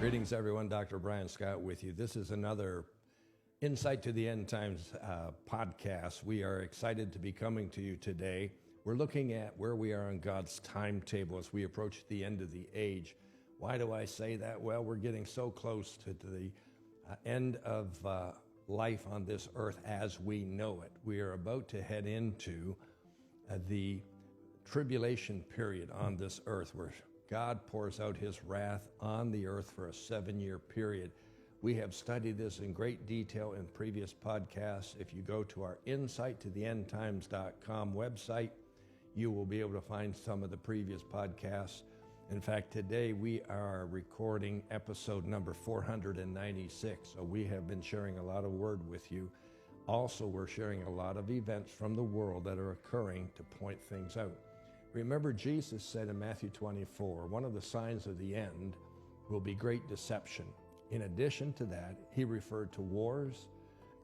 Greetings, everyone. Dr. Brian Scott with you. This is another Insight to the End Times podcast. We are excited to be coming to you today. We're looking at where we are on God's timetable as we approach the end of the age. Why do I say that? Well, we're getting so close to the end of life on this earth as we know it. We are about to head into the tribulation period on this earth where God pours out his wrath on the earth for a 7-year period. We have studied this in great detail in previous podcasts. If you go to our insighttotheendtimes.com website, you will be able to find some of the previous podcasts. In fact, today we are recording episode number 496. So we have been sharing a lot of word with you. Also, we're sharing a lot of events from the world that are occurring to point things out. Remember, Jesus said in Matthew 24, one of the signs of the end will be great deception. In addition to that, he referred to wars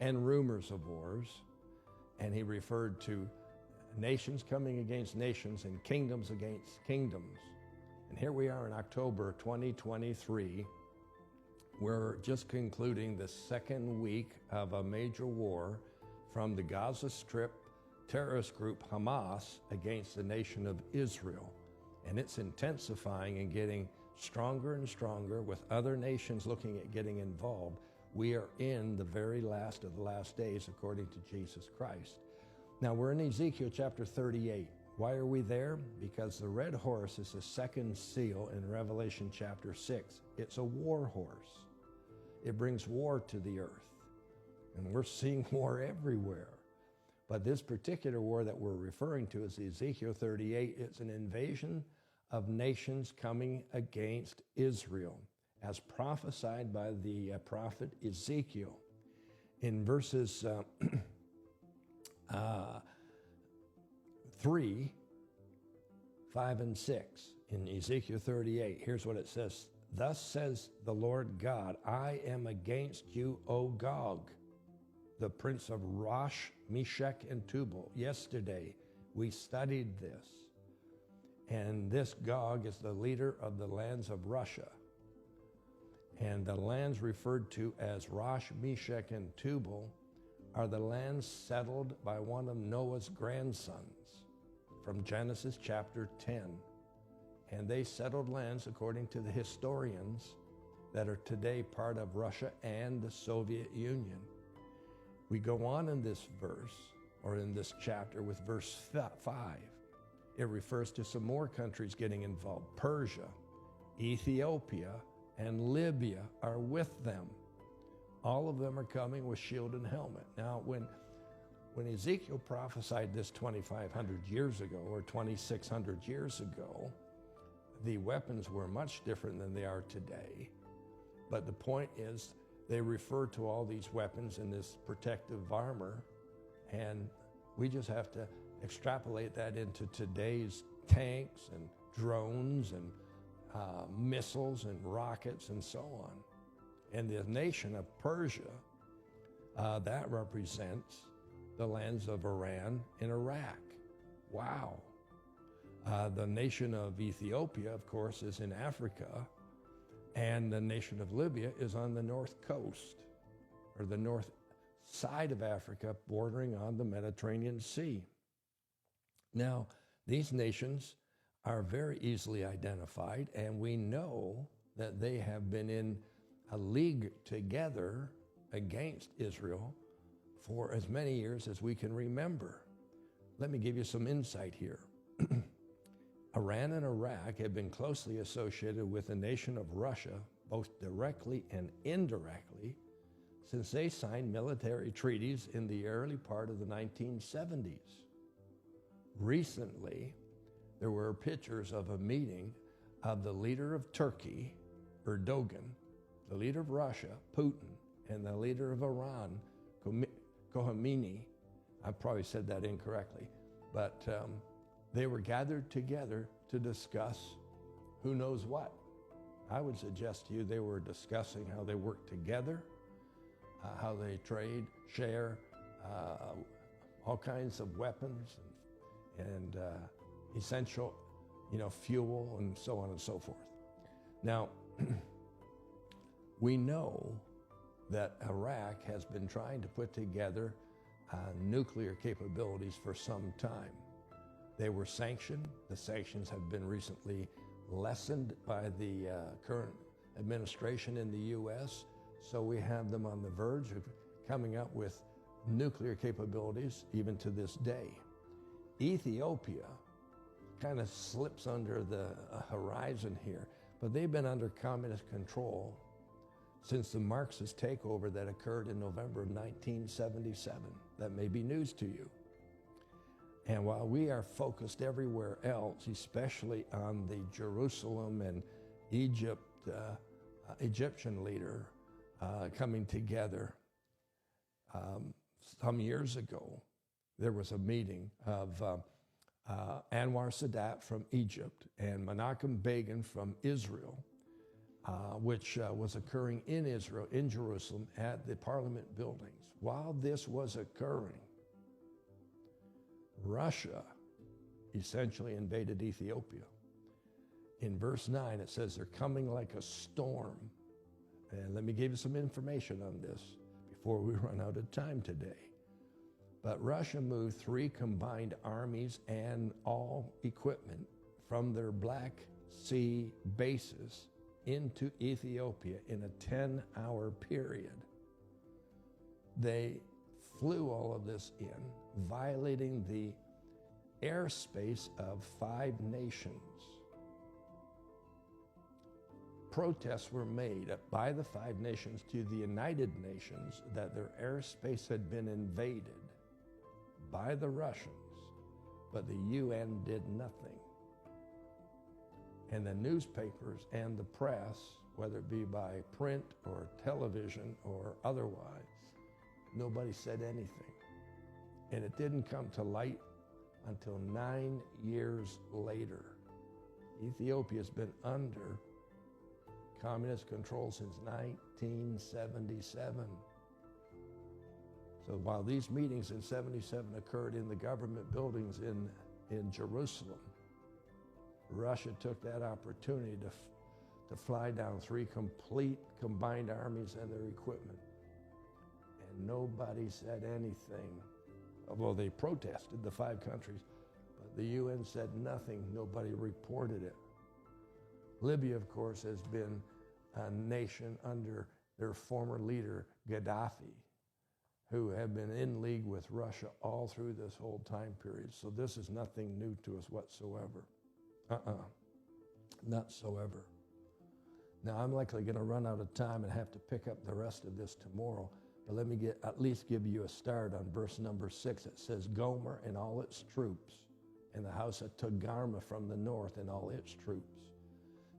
and rumors of wars, and he referred to nations coming against nations and kingdoms against kingdoms. And here we are in October 2023. We're just concluding the second week of a major war from the Gaza Strip terrorist group Hamas against the nation of Israel. And it's intensifying and getting stronger and stronger with other nations looking at getting involved. We are in the very last of the last days according to Jesus Christ. Now we're in Ezekiel chapter 38. Why are we there? Because the red horse is the second seal in Revelation chapter 6. It's a war horse. It brings war to the earth. And we're seeing war everywhere. But this particular war that we're referring to is Ezekiel 38. It's an invasion of nations coming against Israel, as prophesied by the prophet Ezekiel. In verses 3, 5, and 6 in Ezekiel 38, here's what it says. Thus says the Lord God, I am against you, O Gog, the prince of Rosh, Meshech, and Tubal. Yesterday, we studied this. And this Gog is the leader of the lands of Russia. And the lands referred to as Rosh, Meshech, and Tubal are the lands settled by one of Noah's grandsons from Genesis chapter 10. And they settled lands according to the historians that are today part of Russia and the Soviet Union. We go on in this verse, or in this chapter, with verse 5. It refers to some more countries getting involved. Persia, Ethiopia, and Libya are with them. All of them are coming with shield and helmet. Now, when Ezekiel prophesied this 2,500 years ago, or 2,600 years ago, the weapons were much different than they are today. But the point is, they refer to all these weapons in this protective armor, and we just have to extrapolate that into today's tanks and drones and missiles and rockets and so on. And the nation of Persia, that represents the lands of Iran and Iraq. Wow. The nation of Ethiopia, of course, is in Africa. And the nation of Libya is on the north coast, or the north side of Africa, bordering on the Mediterranean Sea. Now, these nations are very easily identified, and we know that they have been in a league together against Israel for as many years as we can remember. Let me give you some insight here. Iran and Iraq have been closely associated with the nation of Russia, both directly and indirectly, since they signed military treaties in the early part of the 1970s. Recently, there were pictures of a meeting of the leader of Turkey, Erdogan, the leader of Russia, Putin, and the leader of Iran, Khomeini. I probably said that incorrectly, but they were gathered together to discuss who knows what. I would suggest to you they were discussing how they work together, how they trade, share all kinds of weapons and essential, fuel and so on and so forth. Now, We know that Iraq has been trying to put together nuclear capabilities for some time. They were sanctioned. The sanctions have been recently lessened by the current administration in the U.S., so we have them on the verge of coming up with nuclear capabilities even to this day. Ethiopia kind of slips under the horizon here, but they've been under communist control since the Marxist takeover that occurred in November of 1977. That may be news to you. And while we are focused everywhere else, especially on the Jerusalem and Egyptian leader coming together, some years ago, there was a meeting of Anwar Sadat from Egypt and Menachem Begin from Israel, which was occurring in Israel, in Jerusalem, at the parliament buildings. While this was occurring, Russia essentially invaded Ethiopia. In verse 9, it says they're coming like a storm. And let me give you some information on this before we run out of time today. But Russia moved 3 combined armies and all equipment from their Black Sea bases into Ethiopia in a 10-hour period. They flew all of this in, violating the airspace of 5 nations. Protests were made by the 5 nations to the United Nations that their airspace had been invaded by the Russians, but the UN did nothing. And the newspapers and the press, whether it be by print or television or otherwise, nobody said anything. And it didn't come to light until 9 years later. Ethiopia's been under communist control since 1977. So while these meetings in 77 occurred in the government buildings in Jerusalem, Russia took that opportunity to fly down 3 complete combined armies and their equipment. And nobody said anything. Although they protested, the 5 countries, but the UN said nothing. Nobody reported it. Libya, of course, has been a nation under their former leader, Gaddafi, who have been in league with Russia all through this whole time period. So this is nothing new to us whatsoever. Not so ever. Now, I'm likely going to run out of time and have to pick up the rest of this tomorrow, but let me at least give you a start on verse number 6. It says, Gomer and all its troops, and the house of Togarmah from the north and all its troops.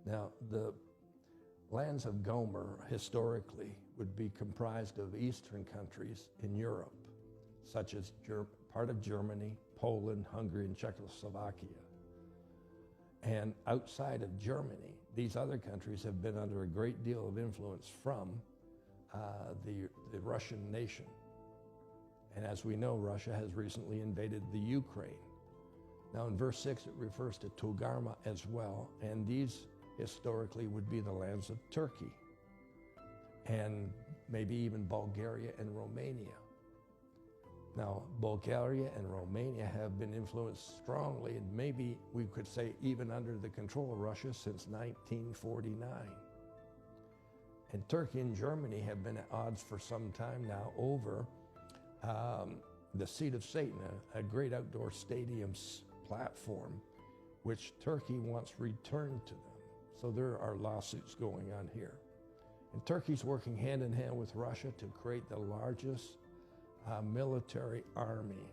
Now, the lands of Gomer historically would be comprised of eastern countries in Europe, such as part of Germany, Poland, Hungary, and Czechoslovakia. And outside of Germany, these other countries have been under a great deal of influence from the Russian nation. And as we know, Russia has recently invaded the Ukraine. Now in verse 6, it refers to Togarmah as well, and these historically would be the lands of Turkey and maybe even Bulgaria and Romania. Now, Bulgaria and Romania have been influenced strongly, and maybe we could say even under the control of Russia since 1949. And Turkey and Germany have been at odds for some time now over the seat of Satan, a great outdoor stadium platform, which Turkey wants returned to them. So there are lawsuits going on here. And Turkey's working hand in hand with Russia to create the largest military army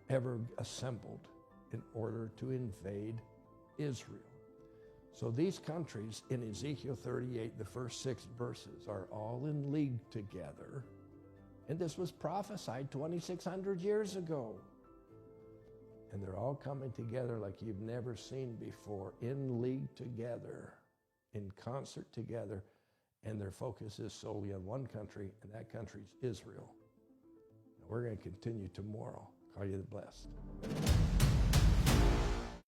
ever assembled in order to invade Israel. So these countries in Ezekiel 38, the first 6 verses, are all in league together. And this was prophesied 2,600 years ago. And they're all coming together like you've never seen before, in league together, in concert together, and their focus is solely on one country, and that country's Israel. And we're going to continue tomorrow. Call you blessed.